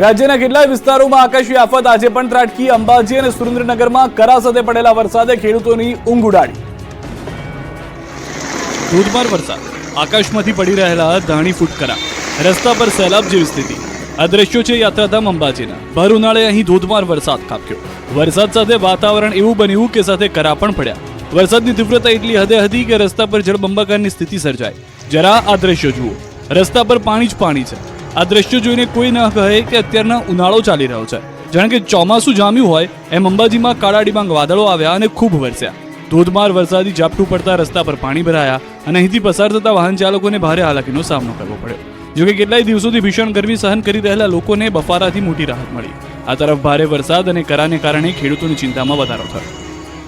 રાજ્યના કેટલાય વિસ્તારોમાં આકાશી આફત આજે પણ ત્રાટકી. અંબાજી અને સુરેન્દ્રનગરમાં કરા સાથે પડેલા વરસાદે ખેડૂતોની ઊંઘ ઉડાડી. ધોધમાર વરસાદ, આકાશમાંથી પડી રહેલા ધાણી ફૂટકરા, રસ્તા પર સૈલાબ જેવી સ્થિતિ. આ દ્રશ્યો છે યાત્રાધામ અંબાજીના. ભર ઉનાળે અહીં ધોધમાર વરસાદ ખાબક્યો. વરસાદ સાથે વાતાવરણ એવું બન્યું કે સાથે કરા પણ પડ્યા. વરસાદની તીવ્રતા એટલી હદે હતી કે રસ્તા પર જળબંબાકારની સ્થિતિ સર્જાઈ. જરા આ દ્રશ્યો જુઓ, રસ્તા પર પાણી જ પાણી છે. આ દ્રશ્યો જોઈને કોઈ ન કહે કે અત્યારના ઉનાળો ચાલી રહ્યો છે. જાણે કે ચોમાસું જામ્યું હોય એમ અંબાજીમાં કાળા ડિબાંગ વાદળો આવ્યા અને ખૂબ વરસ્યા. ધોધમાર વરસાદી ઝાપટું પડતા રસ્તા પર પાણી ભરાયા અને અહીંથી પસાર થતા વાહન ચાલકોને ભારે હાલાકીનો સામનો કરવો પડ્યો. જોકે કેટલાય દિવસોથી ભીષણ ગરમી સહન કરી રહેલા લોકોને બફારાથી મોટી રાહત મળી. આ તરફ ભારે વરસાદ અને કરાને કારણે ખેડૂતોની ચિંતામાં વધારો થયો.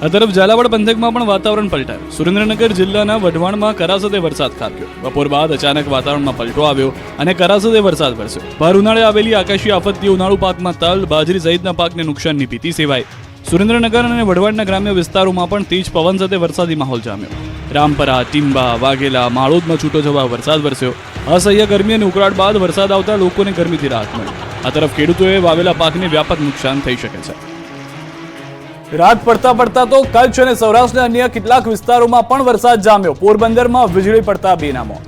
આ તરફ ઝાલાવાડ પંથકમાં પણ વાતાવરણ પલટાયું. સુરેન્દ્રનગર જિલ્લાના વઢવાણમાં કરા સાથે વરસાદ ખાબક્યો. બપોર બાદ અચાનક વાતાવરણમાં પલટો આવ્યો અને કરા સાથે વરસાદ વરસ્યો. ભર ઉનાળે આવેલી આકાશી આફતથી ઉનાળુ પાકમાં તલ, બાજરી સહિતના પાકને નુકસાનની ભીતિ સેવાઈ. સુરેન્દ્રનગર અને વઢવાણના ગ્રામ્ય વિસ્તારોમાં પણ તેજ પવન સાથે વરસાદી માહોલ જામ્યો. રામપરા, ટીંબા, વાઘેલા, માળોદમાં છૂટો છવાયો વરસાદ વરસ્યો. અસહ્ય ગરમી અને ઉકળાટ બાદ વરસાદ આવતા લોકોને ગરમીથી રાહત મળી. આ તરફ ખેડૂતોએ વાવેલા પાકને વ્યાપક નુકસાન થઈ શકે છે. રાત પડતા પડતા તો કચ્છ અને સૌરાષ્ટ્રના અન્ય કેટલાક વિસ્તારોમાં પણ વરસાદ જામ્યો. પોરબંદરમાં વીજળી પડતા બેના મોત.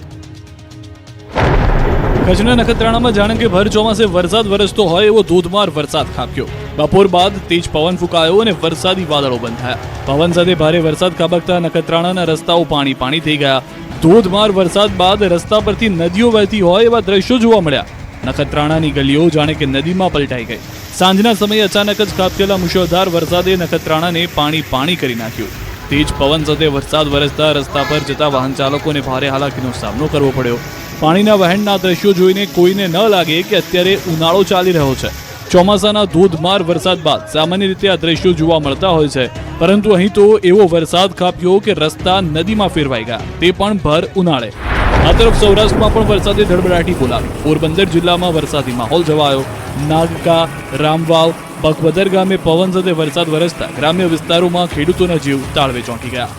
કચ્છના નખત્રાણામાં જાણે કે ભર ચોમાસે વરસાદ વરસતો હોય એવો ધોધમાર વરસાદ ખાબક્યો. બપોર બાદ તેજ પવન ફૂંકાયો અને વરસાદી વાદળો બંધાયા. પવન સાથે ભારે વરસાદ ખાબકતા નખત્રાણાના રસ્તાઓ પાણી પાણી થઈ ગયા. ધોધમાર વરસાદ બાદ રસ્તા પરથી નદીઓ વહેતી હોય એવા દ્રશ્યો જોવા મળ્યા. નખત્રાણાની ગલીઓ જાણે કે નદીમાં પલટાઈ ગઈ. સાંજના સમયે અચાનક જ ખાબકેલા મુશળધાર વરસાદે નખત્રાણાને પાણી પાણી કરી નાખ્યું. તેજ પવન સાથે વરસાદ વરસતા રસ્તા પર જતા વાહન ચાલકોને ભારે હાલાકીનો સામનો કરવો પડ્યો. પાણીના વહેણના દ્રશ્યો જોઈને કોઈને ન લાગે કે અત્યારે ઉનાળો ચાલી રહ્યો છે. ચોમાસાના ધોધમાર વરસાદ બાદ સામાન્ય રીતે આ દ્રશ્યો જોવા મળતા હોય છે, પરંતુ અહીં તો એવો વરસાદ ખાબક્યો કે રસ્તા નદીમાં ફેરવાઈ ગયા, તે પણ ભર ઉનાળે. આ તરફ સૌરાષ્ટ્રમાં પણ વરસાદે ધડબડાટી બોલાવી. પોરબંદર જિલ્લામાં વરસાદી માહોલ જવાયો. નાગકા, રામવાવ, પગવદર ગામે પવન સાથે વરસાદ વરસતા ગ્રામ્ય વિસ્તારોમાં ખેડૂતોના જીવ તાળવે ચોંટી ગયા.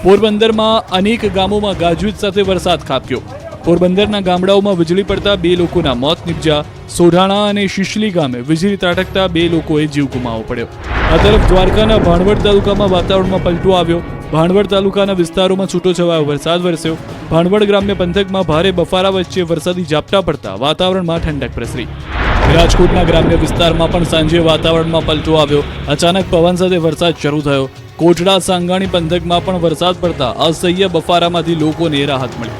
પોરબંદરમાં અનેક ગામોમાં ગાજવીજ સાથે વરસાદ ખાબક્યો. પોરબંદરના ગામડાઓમાં વીજળી પડતા 2 લોકોના મોત નીપજ્યા. સોઢાણા અને શિશલી ગામે વીજળી ત્રાટકતા 2 લોકોએ જીવ ગુમાવવો પડ્યો. આ તરફ દ્વારકાના ભાણવડ તાલુકામાં વાતાવરણમાં પલટો આવ્યો. ભાણવડ તાલુકાના વિસ્તારોમાં છૂટોછવાયો વરસાદ વરસ્યો. ભાણવડ ગ્રામ્ય પંથકમાં ભારે બફારા વચ્ચે વરસાદી ઝાપટા પડતા વાતાવરણમાં ઠંડક પ્રસરી. રાજકોટના ગ્રામ્ય વિસ્તારમાં પણ સાંજે વાતાવરણમાં પલટો આવ્યો. અચાનક પવન સાથે વરસાદ શરૂ થયો. કોટડા સાંગાણી પંથકમાં પણ વરસાદ પડતા અસહ્ય બફારામાંથી લોકોને રાહત મળી.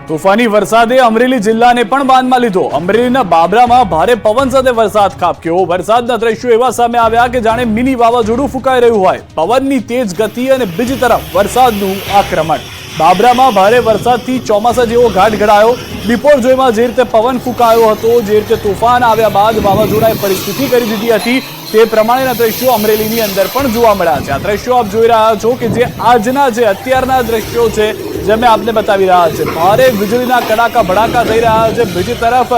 તોફાની વરસાદે અમરેલી જિલ્લાને પણ બાંધમાં લીધો. અમરેલીના બાબરામાં ભારે પવન સાથે વરસાદ ખાબક્યો. વરસાદના દ્રશ્યો એવા સામે આવ્યા કે જાણે મિની વાવાઝોડું ફૂંકાઈ રહ્યું હોય. પવનની તેજ ગતિ અને બીજી તરફ વરસાદનું આક્રમણ. બાબરામાં ભારે વરસાદથી ચોમાસા જેવો ઘાટ ઘડાયો. બિપોરજોયમાં જે રીતે પવન ફૂંકાયો હતો, જે રીતે તોફાન આવ્યા બાદ વાવાઝોડાએ પરિસ્થિતિ કરી દીધી હતી, તે પ્રમાણેના દ્રશ્યો અમરેલીની અંદર પણ જોવા મળ્યા છે. આ દ્રશ્યો આપ જોઈ રહ્યા છો કે જે આજના જે અત્યારના દ્રશ્યો છે, જે મેં આપને બતાવી રહ્યા છે. ભારે વીજળીના કડાકા ભડાકા થઈ રહ્યા છે. બીજી તરફ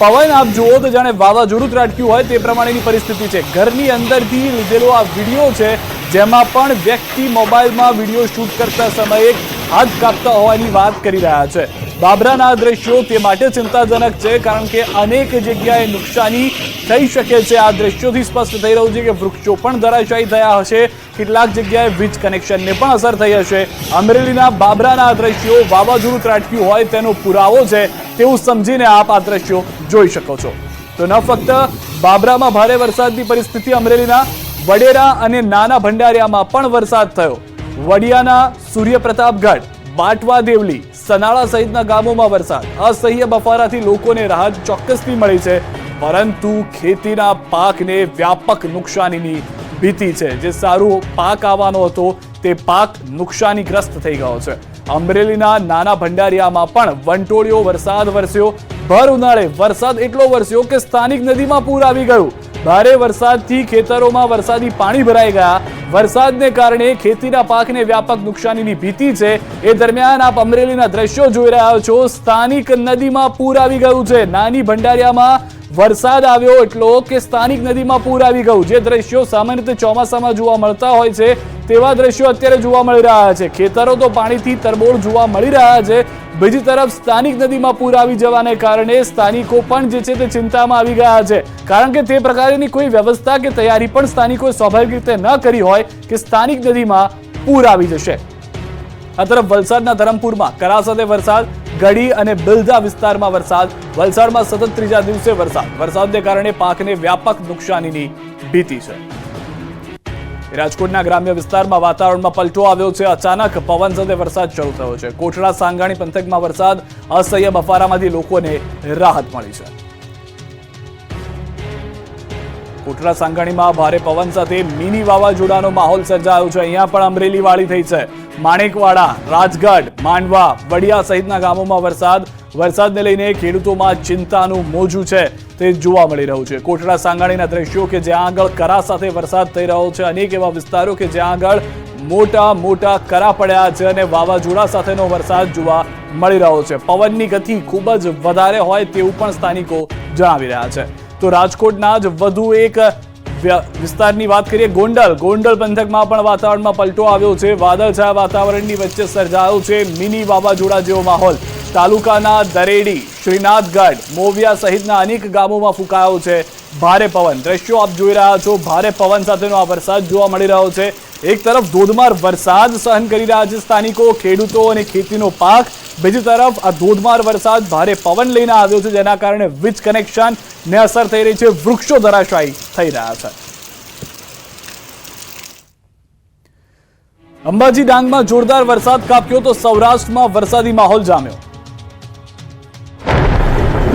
પવન આપ જુઓ તો જાણે વાવાઝોડું ત્રાટક્યું હોય તે પ્રમાણેની પરિસ્થિતિ છે. ઘરની અંદરથી લીધેલો આ વિડીયો છે, જેમાં પણ વ્યક્તિ મોબાઈલમાં વિડીયો શૂટ કરતા સમયે હાથ કાપતા હોવાની વાત કરી રહ્યા છે. બાબરાના દ્રશ્યો તે માટે ચિંતાજનક છે, કારણ કે અનેક જગ્યાએ નુકસાની થઈ શકે છે. આ દ્રશ્યોથી સ્પષ્ટ થઈ રહ્યું છે કે વૃક્ષો પણ ધરાશાયી થયા હશે. કેટલાક જગ્યાએ વીજ કનેક્શનને પણ અસર થઈ હશે. અમરેલીના બાબરાના દ્રશ્યો વાવાઝોડું ત્રાટક્યું હોય તેનો પુરાવો છે, તેવું સમજીને આપ આ દ્રશ્યો જોઈ શકો છો. તો ન ફક્ત બાબરામાં ભારે વરસાદની પરિસ્થિતિ, અમરેલીના વડેરા અને નાના ભંડારિયામાં પણ વરસાદ થયો. વડિયાના સૂર્યપ્રતાપગઢ, બાટવા દેવલી, સનાળા સહિતના ગામોમાં વરસાદ. અસહ્ય બફારાથી લોકોને રાહત ચોક્કસથી મળી છે, પરંતુ ખેતીના પાકને વ્યાપક નુકસાનીની ભીતિ છે. જે સારું પાક આવવાનો હતો તે પાક નુકસાનીગ્રસ્ત થઈ ગયો છે. અમરેલીના નાના ભંડારિયામાં પણ વંટોળિયો વરસાદ વરસ્યો. ભર ઉનાળે વરસાદ એટલો વરસ્યો કે સ્થાનિક નદીમાં પૂર આવી ગયું. ભારે વરસાદથી ખેતરોમાં વરસાદી પાણી ભરાઈ ગયા. વરસાદને કારણે ખેતીના પાકને વ્યાપક નુકસાનીની ભીતિ છે. એ દરમિયાન આપ અમરેલીના દ્રશ્યો જોઈ રહ્યા છો. સ્થાનિક નદીમાં પૂર આવી ગયું છે. નાની ભંડારિયામાં વરસાદ આવ્યો એટલો કે સ્થાનિક નદીમાં પૂર આવી ગયું. જે દ્રશ્યો સામાન્ય રીતે ચોમાસામાં જોવા મળતા હોય છે, તેવા દ્રશ્યો અત્યારે જોવા મળી રહ્યા છે. ખેતરો તો પાણીથી તરબોળ જોવા મળી રહ્યા છે. બીજી તરફ સ્થાનિક નદીમાં પૂર આવી જવાને કારણે સ્થાનિકો પણ જે છે તે ચિંતામાં આવી ગયા છે, કારણ કે તે પ્રકારની કોઈ વ્યવસ્થા કે તૈયારી પણ સ્થાનિકોએ સ્વાભાવિક રીતે ન કરી હોય કે સ્થાનિક નદીમાં પૂર આવી જશે. આ તરફ વલસાડના ધરમપુરમાં કરા સાથે વરસાદ, ગઢી અને બિલધા વિસ્તારમાં વરસાદ. વલસાડમાં સતત ત્રીજા દિવસે વરસાદને કારણે પાકને વ્યાપક નુકસાનીની ભીતિ છે. રાજકોટના ગ્રામ્ય વિસ્તારમાં વાતાવરણમાં પલટો આવ્યો છે. અચાનક પવન સાથે વરસાદ શરૂ થયો છે. કોટડા સાંગાણી પંથકમાં વરસાદ, અસહ્ય બફારામાંથી લોકોને રાહત મળી છે. કોટડા સાંગાણીમાં ભારે પવન સાથે મિની વાવાઝોડાનો માહોલ સર્જાયો છે. અહીંયા પણ અમરેલી વાળી થઈ છે. માણેકવાડા, રાજગઢ, માંડવા, વડિયા સહિતના ગામોમાં વરસાદને લઈને ખેડૂતોમાં ચિંતાનું મોજું છે તે જોવા મળી રહ્યું છે. કોટડા સાંગાણીના દ્રશ્યો કે જ્યાં આગળ કરા સાથે વરસાદ થઈ રહ્યો છે, અનેક એવા વિસ્તારો કે જ્યાં આગળ મોટા કરા પડ્યા છે અને વાવાઝોડા સાથેનો વરસાદ જોવા મળી રહ્યો છે. પવનની ગતિ ખૂબ જ વધારે હોય તેવું પણ સ્થાનિકો જણાવી રહ્યા છે. તો રાજકોટના જ વધુ એક વિસ્તારની વાત કરીએ, ગોંડલ પંથકમાં પણ વાતાવરણમાં પલટો આવ્યો છે. વાદળછાયા વાતાવરણની વચ્ચે સર્જાયો છે મિની વાવાઝોડા જેવો માહોલ. તાલુકાના દરેડી, શ્રીનાથગઢ, મોવિયા સહિતના અનેક ગામોમાં ફૂંકાયો છે ભારે પવન. દ્રશ્યો આપ જોઈ રહ્યા છો. ભારે પવન સાથેનો આ વરસાદ જોવા મળી રહ્યો છે. એક તરફ ધોધમાર વરસાદ સહન કરી રહ્યા છે સ્થાનિકો, ખેડૂતો અને ખેતીનો પાક. બીજી તરફ આ ધોધમાર વરસાદ ભારે પવન લઈને આવ્યો છે, જેના કારણે વીજ કનેક્શન ને અસર થઈ રહી છે. વૃક્ષો ધરાશાયી થઈ રહ્યા છે. અંબાજી ડાંગમાં જોરદાર વરસાદ ખાબક્યો તો સૌરાષ્ટ્રમાં વરસાદી માહોલ જામ્યો.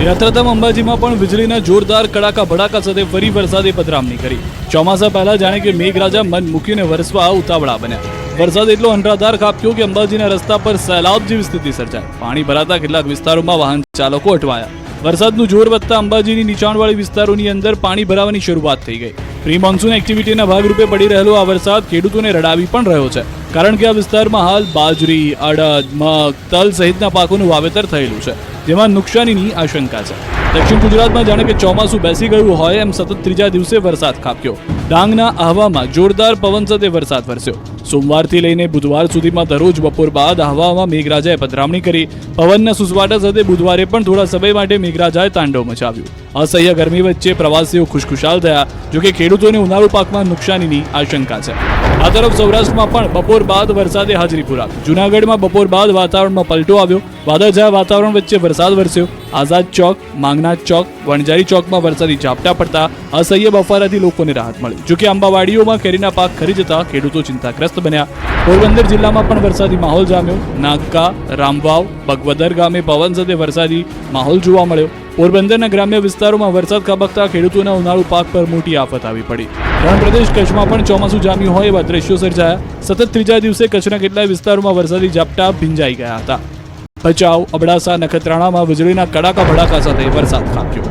યાત્રાધામ અંબાજીમાં પણ વીજળીના જોરદાર કડાકા ભડાકા સાથે ફરી વરસાદે પધરામણી કરી. ચોમાસા પહેલા જાણે કે મેઘરાજા મન મૂકીને વરસવા ઉતાવળા બન્યા. વરસાદ એટલો અનરાધાર ખાબક્યો કે અંબાજીના રસ્તા પર સૈલાબ જેવી સ્થિતિ સર્જાઈ. પાણી ભરાતા કેટલાક વિસ્તારોમાં વાહન ચાલકો અટવાયા. વરસાદનું જોર વધતા અંબાજીની નીચાણવાળી વિસ્તારોની અંદર પાણી ભરાવાની શરૂઆત થઈ ગઈ. પ્રી મોન્સૂન એક્ટિવિટીના ભાગરૂપે પડી રહેલો આ વરસાદ ખેડૂતોને રડાવી પણ રહ્યો છે, કારણ કે આ વિસ્તારમાં હાલ બાજરી, અડદ, મગ, તલ સહિતના પાકોનું વાવેતર થયેલું છે, જેમાં નુકસાનીની આશંકા છે. દક્ષિણ ગુજરાતમાં જાણે કે ચોમાસું બેસી ગયું હોય એમ સતત ત્રીજા દિવસે વરસાદ ખાબક્યો. ડાંગના આહવામાં જોરદાર પવન સાથે વરસાદ વરસ્યો. સોમવારથી લઈને બુધવાર સુધીમાં દરરોજ બપોર બાદ આહવામાં મેઘરાજાએ પધરામણી કરી. પવનના સુસવાટા સાથે બુધવારે પણ થોડા સમય માટે મેઘરાજાએ તાંડવ મચાવ્યું. અસહ્ય ગરમી વચ્ચે પ્રવાસીઓ ખુશખુશાલ થયા, જોકે ખેડૂતોને ઉનાળુ પાકમાં નુકસાનીની આશંકા છે. આ તરફ સૌરાષ્ટ્રમાં પણ બપોર બાદ વરસાદે હાજરી પુરાવી. જૂનાગઢમાં બપોર બાદ વાતાવરણમાં પલટો આવ્યો. વાદળછાયા વાતાવરણ વચ્ચે વરસાદ વરસ્યો. આઝાદ ચોક, માંગનાથ ચોક, વણઝારી ચોકમાં વરસાદી ઝાપટા પડતા અસહ્ય બફારાથી લોકોને રાહત મળી. જોકે આંબાવાડીઓમાં કેરીના પાક ખરી જતા ખેડૂતો ચિંતાગ્રસ્ત બન્યા. પોરબંદર જિલ્લામાં પણ વરસાદી માહોલ જામ્યો. નાગકા, રામવાવ, બગવદર ગામે પવન સાથે વરસાદી માહોલ જોવા મળ્યો. પોરબંદરના ગ્રામ્ય વિસ્તારોમાં વરસાદ ખાબકતા ખેડૂતોના ઉનાળુ પાક પર મોટી આફત આવી પડી. રણ પ્રદેશ કચ્છમાં પણ ચોમાસું જામ્યું હોય એવા દ્રશ્યો સર્જાયા. સતત ત્રીજા દિવસે કચ્છના કેટલાય વિસ્તારોમાં વરસાદી ઝાપટા ભીંજાઈ ગયા હતા. ભચાઉ, અબડાસા, નખત્રાણામાં વીજળીના કડાકા ભડાકા સાથે વરસાદ ખાબક્યો.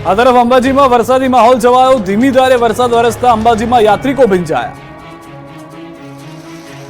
આ તરફ અંબાજીમાં વરસાદી માહોલ છવાયો. ધીમી ધારે વરસાદ વરસતા અંબાજીમાં યાત્રિકો ભીંજાયા.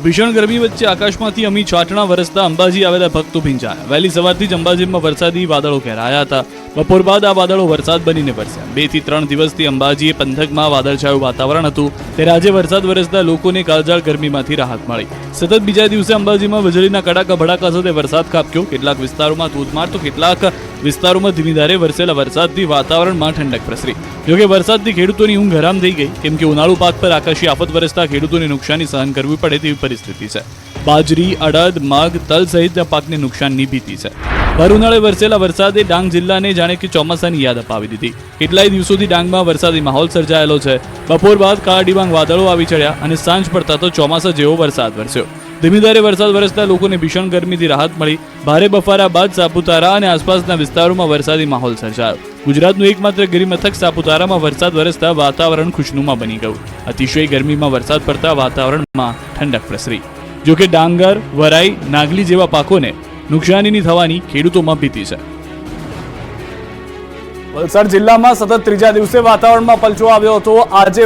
ભીષણ ગરમી વચ્ચે આકાશમાંથી અમી છાંટણા વરસતા અંબાજી આવેલા ભક્તો ભીંજાયા. વહેલી સવારથી જ અંબાજીમાં વરસાદી વાદળો ઘેરાયા હતા. બપોર બાદ આ વાદળો વરસાદ બનીને વરસ્યા. 2 થી 3 દિવસથી અંબાજી પંથકમાં વાદળછાયું વાતાવરણ હતું, ત્યારે આજે વરસાદ વરસતા લોકોને કાળઝાળ ગરમીમાંથી રાહત મળી. સતત બીજા દિવસે અંબાજીમાં વીજળીના કડાકા ભડાકા સાથે વરસાદ ખાબક્યો. કેટલાક વિસ્તારોમાં ધોધમાર તો કેટલાક વિસ્તારોમાં ધીમી ધારે વરસેલા વરસાદથી વાતાવરણમાં ઠંડક પ્રસરી. જોકે વરસાદથી ખેડૂતોની ઊંઘ હરામ થઈ ગઈ, કેમ કે ઉનાળુ પાક પર આકાશી આફત વરસતા ખેડૂતોને નુકસાની સહન કરવી પડે તેવી પરિસ્થિતિ છે. બાજરી, અડદ, મગ, તલ સહિતના પાકને નુકસાનની ભીતિ છે. ભર ઉનાળે વરસેલા વરસાદે ડાંગ જિલ્લાને જાણે કે ચોમાસાની યાદ અપાવી દીધી. કેટલાય દિવસોથી ડાંગમાં વરસાદી માહોલ સર્જાયેલો છે. બપોર બાદ કાળા ડિબાંગ વાદળો આવી ચડ્યા અને સાંજ પડતા તો ચોમાસા જેવો વરસાદ વરસ્યો. ધીમી ધારે વરસાદ વરસતા લોકોને ભીષણ ગરમીથી રાહત મળી. ભારે બફારા બાદ સાપુતારા અને આસપાસના વિસ્તારોમાં વરસાદી માહોલ સર્જાયો. ગુજરાતનું એકમાત્ર ગિરિમથક સાપુતારામાં વરસાદ વરસતા વાતાવરણ ખુશનુમા બની ગયું. અતિશય ગરમીમાં વરસાદ પડતા વાતાવરણમાં ઠંડક પ્રસરી. જોકે ડાંગર, વરાઈ, નાગલી જેવા પાકોને નુકસાનીની થવાની ખેડૂતોમાં ભીતિ છે. વલસાડ જિલ્લામાં સતત ત્રીજા દિવસે વાતાવરણમાં પલટો આવ્યો હતો. આજે